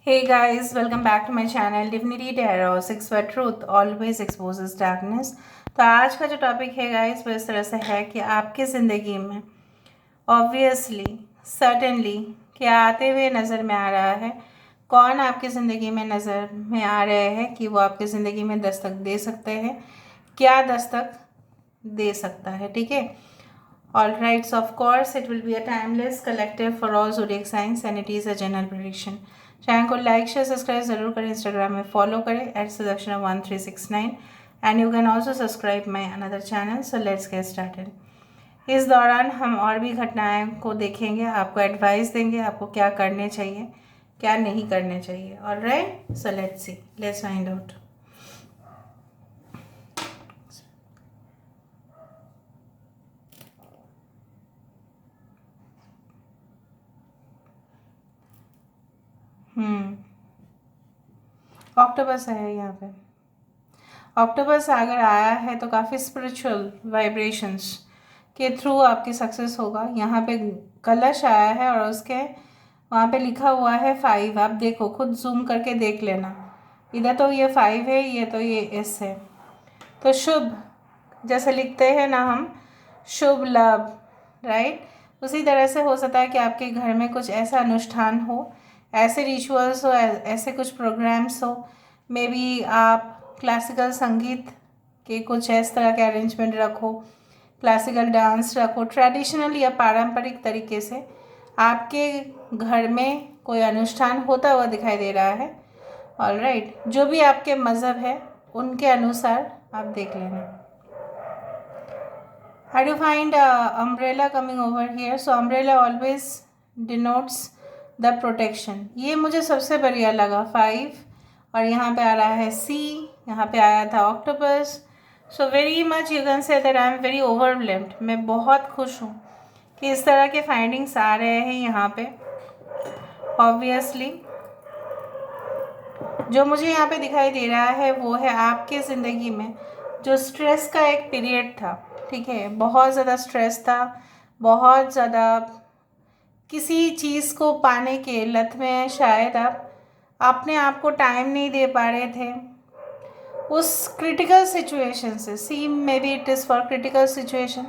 Hey guys, welcome back to my channel Divinity Tarot 6 where truth always exposes darkness। तो आज का जो topic है गाइस वो इस तरह से है कि आपकी ज़िंदगी में ऑब्वियसली सर्टेनली क्या आते हुए नज़र में आ रहा है, कौन आपकी ज़िंदगी में नज़र में आ रहे हैं कि वो आपकी ज़िंदगी में दस्तक दे सकते हैं, क्या दस्तक दे सकता है। ठीक है, all right, so of course it will be a timeless collective for all zodiac signs and it is a general prediction। Channel को लाइक शेयर सब्सक्राइब ज़रूर करें, इंस्टाग्राम में फॉलो करें @sudarshan1369 and you can also subscribe my another channel. So let's get started. इस दौरान हम और भी घटनाएं को देखेंगे, आपको एडवाइस देंगे आपको क्या करने चाहिए क्या नहीं करने चाहिए। Alright, so let's see, let's find out. Octopus है यहाँ पे। ऑक्टोपस अगर आया है तो काफ़ी स्पिरिचुअल वाइब्रेशंस के थ्रू आपकी सक्सेस होगा। यहाँ पे कलश आया है और उसके वहाँ पे लिखा हुआ है 5। आप देखो, खुद जूम करके देख लेना, इधर तो ये 5 है, ये तो ये एस है। तो शुभ, जैसे लिखते हैं ना हम, शुभ लाभ, राइट, उसी तरह से हो सकता है कि आपके घर में कुछ ऐसा अनुष्ठान हो, ऐसे रिचुअल्स हो, ऐसे कुछ प्रोग्राम्स हो। मे बी आप क्लासिकल संगीत के कुछ इस तरह के अरेंजमेंट रखो, क्लासिकल डांस रखो, ट्रेडिशनल या पारंपरिक तरीके से आपके घर में कोई अनुष्ठान होता हुआ दिखाई दे रहा है। ऑलराइट, जो भी आपके मज़हब है उनके अनुसार आप देख लेना। I do find umbrella coming over here. So umbrella always denotes the protection। ये मुझे सबसे बढ़िया लगा 5, और यहाँ पे आ रहा है C, यहाँ पे आया था octopus. So very much you can say that I am very overwhelmed. मैं बहुत खुश हूँ कि इस तरह के फाइंडिंग्स आ रहे हैं यहाँ पे। ऑब्वियसली जो मुझे यहाँ पे दिखाई दे रहा है वो है आपके ज़िंदगी में जो स्ट्रेस का एक पीरियड था। ठीक है, बहुत ज़्यादा स्ट्रेस था, बहुत ज़्यादा किसी चीज़ को पाने के लत में शायद आप अपने आप को टाइम नहीं दे पा रहे थे उस क्रिटिकल सिचुएशन से। See maybe it is for critical situation,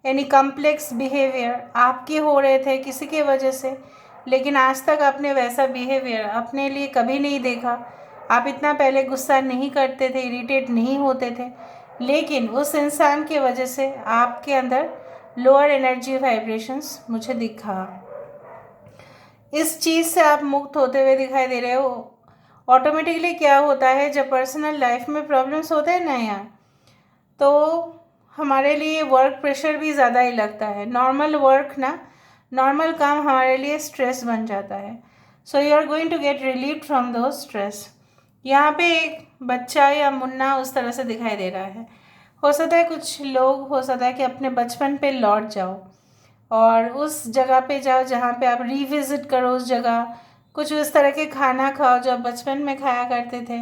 यानी कम्प्लेक्स बिहेवियर आपके हो रहे थे किसी के वजह से, लेकिन आज तक आपने वैसा बिहेवियर अपने लिए कभी नहीं देखा। आप इतना पहले गुस्सा नहीं करते थे, इरिटेट नहीं होते थे, लेकिन उस इंसान की वजह से आपके अंदर लोअर एनर्जी वाइब्रेशंस मुझे दिखा। इस चीज़ से आप मुक्त होते हुए दिखाई दे रहे हो। ऑटोमेटिकली क्या होता है, जब पर्सनल लाइफ में प्रॉब्लम्स होते हैं ना यार, तो हमारे लिए वर्क प्रेशर भी ज़्यादा ही लगता है। नॉर्मल वर्क ना, नॉर्मल काम हमारे लिए स्ट्रेस बन जाता है। So you are going to get relieve from the stress. यहाँ पे एक बच्चा या मुन्ना उस तरह से दिखाई दे रहा है। हो सकता है कुछ लोग, हो सकता है कि अपने बचपन पे लौट जाओ और उस जगह पे जाओ जहाँ पे आप रिविज़िट करो उस जगह, कुछ उस तरह के खाना खाओ जो आप बचपन में खाया करते थे,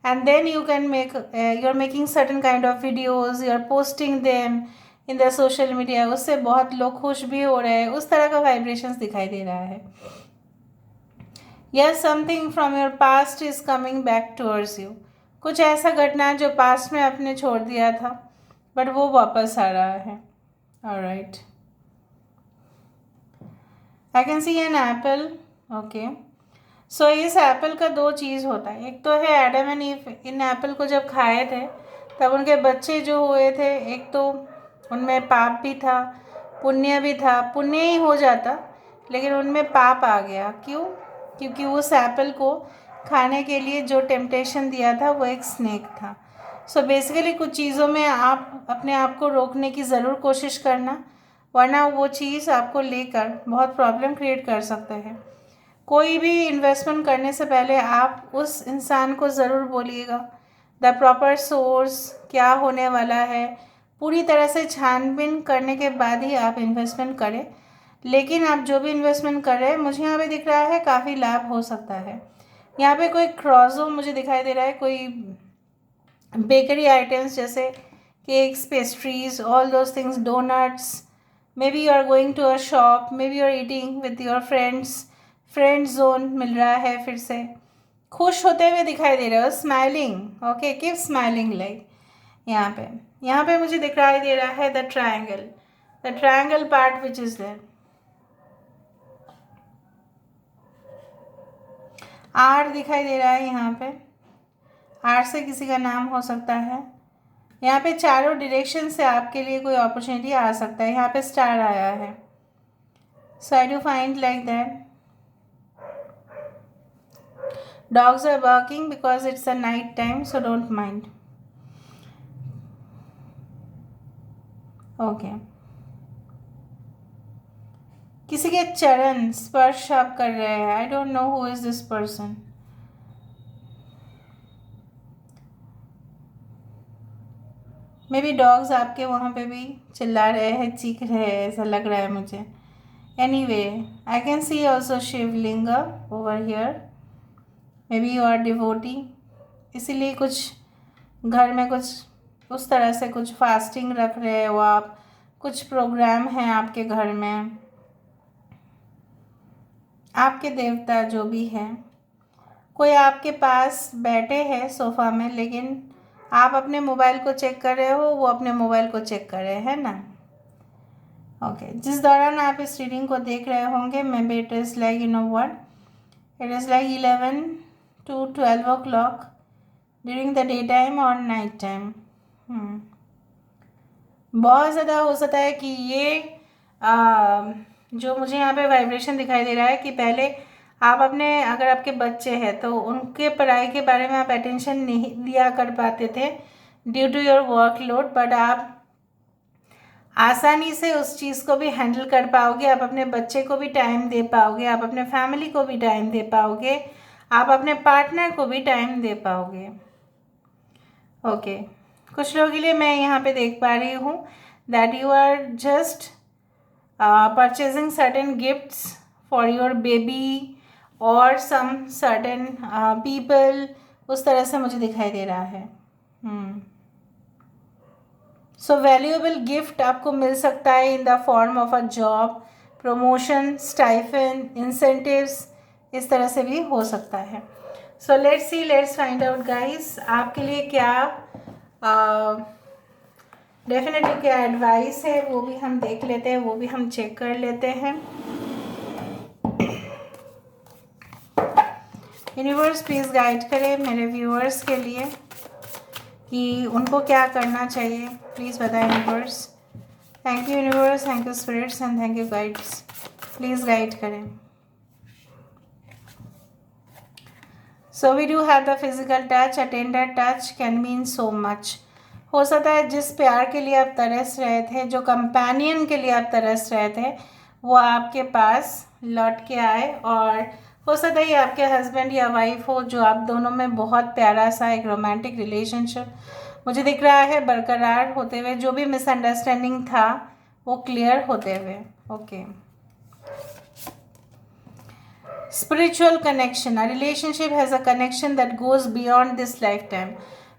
and then you can make you are making certain kind of videos, you are posting them in the social media. उससे बहुत लोग खुश भी हो रहे हैं, उस तरह का वाइब्रेशंस दिखाई दे रहा है। Yes, something from your past is coming back towards you. कुछ ऐसा घटना जो पास्ट में आपने छोड़ दिया था बट वो वापस आ रहा है। Alright, I can see an apple. Okay, so इस एप्पल का दो चीज़ होता है। एक तो है Adam and ewe in Apple को जब खाए थे तब उनके बच्चे जो हुए थे, एक तो उनमें पाप भी था, पुण्य भी था। पुण्य ही हो जाता लेकिन उनमें पाप आ गया। क्यों? क्योंकि उस एप्पल को खाने के लिए जो टेम्पटेशन दिया था वो एक स्नेक था। सो बेसिकली कुछ चीज़ों में आप अपने आप को रोकने की ज़रूर कोशिश करना, वरना वो चीज़ आपको लेकर बहुत प्रॉब्लम क्रिएट कर सकते हैं। कोई भी इन्वेस्टमेंट करने से पहले आप उस इंसान को ज़रूर बोलिएगा द प्रॉपर सोर्स क्या होने वाला है, पूरी तरह से छानबीन करने के बाद ही आप इन्वेस्टमेंट करें। लेकिन आप जो भी इन्वेस्टमेंट कर रहे हैं, मुझे यहाँ पे दिख रहा है काफ़ी लाभ हो सकता है। यहाँ पे कोई क्रॉसो मुझे दिखाई दे रहा है, कोई बेकरी आइटम्स जैसे cakes, pastries, all those things, donuts. Maybe you are going to a shop, maybe you are eating with your friends, friend zone मिल रहा है फिर से। खुश होते हुए दिखाई दे रहे हो, smiling, okay, keep smiling like. यहाँ पे मुझे दिखाई दे रहा है the triangle part which is there. आर दिखाई दे रहा है यहाँ पे, आर से किसी का नाम हो सकता है। यहाँ पे चारों डायरेक्शन से आपके लिए कोई अपॉर्चुनिटी आ सकता है। यहाँ पे स्टार आया है, so I do find like that dogs are barking because it's a night time, so don't mind. Okay, किसी के चरण स्पर्श आप कर रहे हैं। I don't know who is this person. May be dogs आपके वहाँ पे भी चिल्ला रहे हैं, चीख रहे हैं, ऐसा लग रहा है मुझे। Anyway, I can see also Shivling over here, maybe you are devotee, इसीलिए कुछ घर में कुछ उस तरह से कुछ फास्टिंग रख रहे हो आप, कुछ प्रोग्राम हैं आपके घर में। आपके देवता जो भी हैं, कोई आपके पास बैठे हैं सोफ़ा में, लेकिन आप अपने मोबाइल को चेक कर रहे हो, वो अपने मोबाइल को चेक कर रहे हैं ना। ओके, जिस दौरान आप इस रीडिंग को देख रहे होंगे, may be it is like you know what, it is like 11 to 12 o'clock during the day time और नाइट टाइम। बहुत ज़्यादा हो सकता है कि ये जो मुझे यहाँ पे वाइब्रेशन दिखाई दे रहा है कि पहले आप अपने, अगर आपके बच्चे हैं तो उनके पढ़ाई के बारे में आप अटेंशन नहीं दिया कर पाते थे due to your workload, but आप आसानी से उस चीज़ को भी हैंडल कर पाओगे। आप अपने बच्चे को भी टाइम दे पाओगे, आप अपने फैमिली को भी टाइम दे पाओगे, आप अपने पार्टनर को भी टाइम दे पाओगे। ओके, कुछ लोगों के लिए मैं यहाँ पे देख पा रही हूँ that you are just purchasing certain gifts for your baby और सम सर्टेन पीपल, उस तरह से मुझे दिखाई दे रहा है। सो वैल्यूएबल गिफ्ट आपको मिल सकता है in the form of a job, promotion, stipend, incentives, इस तरह से भी हो सकता है। So let's find out guys, आपके लिए क्या डेफिनेटली क्या एडवाइस है, वो भी हम देख लेते हैं, वो भी हम चेक कर लेते हैं। यूनिवर्स प्लीज़ गाइड करें मेरे व्यूअर्स के लिए कि उनको क्या करना चाहिए, प्लीज़ बताएं universe. Thank you universe, thank you spirits and thank you guides, please guide करें। So we do have the physical touch, a tender touch can mean so much. हो सकता है जिस प्यार के लिए आप तरस रहे थे, जो कंपेनियन के लिए आप तरस रहे थे, वो आपके पास लौट के आए, और हो सकता है आपके हस्बैंड या वाइफ हो, जो आप दोनों में बहुत प्यारा सा एक रोमांटिक रिलेशनशिप मुझे दिख रहा है बरकरार होते हुए, जो भी मिसअंडरस्टैंडिंग था वो क्लियर होते हुए। Okay, spiritual connection, a relationship has a connection that goes beyond this life time.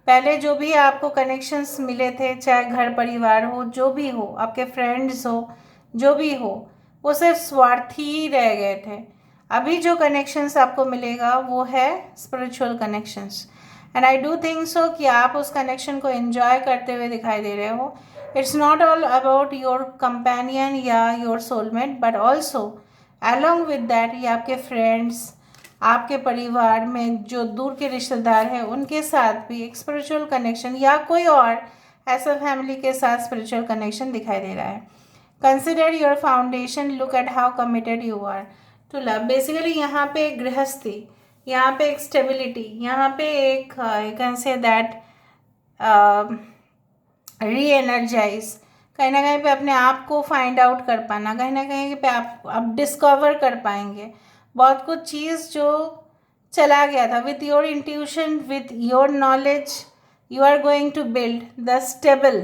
पहले जो भी आपको कनेक्शंस मिले थे, चाहे घर परिवार हो, जो भी हो, आपके फ्रेंड्स हो, जो भी हो, वो सिर्फ स्वार्थी ही रह गए थे। अभी जो कनेक्शंस आपको मिलेगा वो है spiritual connections, and I do think so कि आप उस कनेक्शन को एंजॉय करते हुए दिखाई दे रहे हो। It's not all about your companion या your soulmate, but also along with that ये आपके फ्रेंड्स, आपके परिवार में जो दूर के रिश्तेदार हैं, उनके साथ भी एक स्पिरिचुअल कनेक्शन या कोई और ऐसा फैमिली के साथ स्पिरिचुअल कनेक्शन दिखाई दे रहा है। Consider your foundation, look at how committed you are to love. Basically यहाँ पे एक गृहस्थी, यहाँ पे एक स्टेबिलिटी, यहाँ पे एक कैन से दैट री एनर्जाइज, कहीं ना कहीं पे अपने आप को फाइंड आउट कर पाना, कहीं ना कहीं पे आप डिस्कवर कर पाएंगे बहुत कुछ चीज़ जो चला गया था। With your intuition, with your knowledge, you are going to build the stable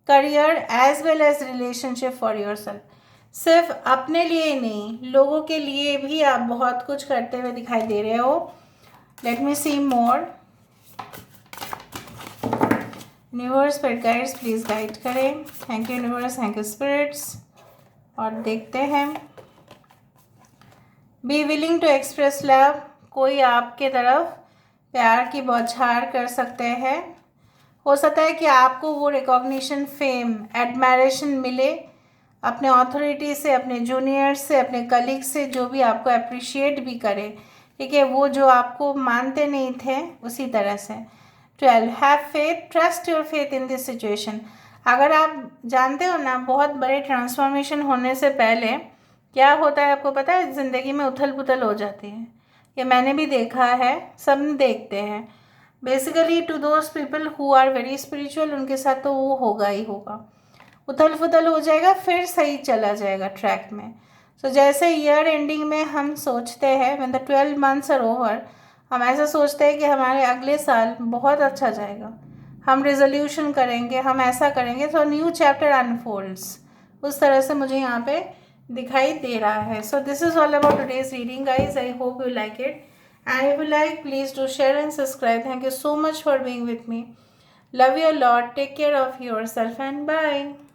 career as well as relationship for yourself. सिर्फ अपने लिए ही नहीं, लोगों के लिए भी आप बहुत कुछ करते हुए दिखाई दे रहे हो। Let me see more. Universe spirit guides please guide करें। Thank you universe, thank you spirits. और देखते हैं, be willing to express love. कोई आपके तरफ प्यार की बौछार कर सकते हैं। हो सकता है कि आपको वो रिकॉग्निशन, फेम, एडमायरेशन मिले अपने अथॉरिटी से, अपने जूनियर से, अपने कलीग से, जो भी आपको अप्रिशिएट भी करे, ठीक है, वो जो आपको मानते नहीं थे उसी तरह से। 12, have faith, trust your faith in this situation. अगर आप जानते हो ना, बहुत बड़े ट्रांसफॉर्मेशन होने से पहले क्या होता है आपको पता है, ज़िंदगी में उथल पुथल हो जाती है। ये मैंने भी देखा है, सब देखते हैं। Basically to those people who are very spiritual, उनके साथ तो वो होगा ही होगा, उथल पुथल हो जाएगा, फिर सही चला जाएगा ट्रैक में। सो जैसे ईयर एंडिंग में हम सोचते हैं, when the 12 months are over, हम ऐसा सोचते हैं कि हमारे अगले साल बहुत अच्छा जाएगा, हम रेजोल्यूशन करेंगे, हम ऐसा करेंगे, तो न्यू चैप्टर अनफोल्ड्स। उस तरह से मुझे यहाँ पे दिखाई दे रहा है। So this is all about today's reading guys. I hope you like it, and if you like, please do share and subscribe. Thank you so much for being with me. Love you a lot. Take care of yourself and bye.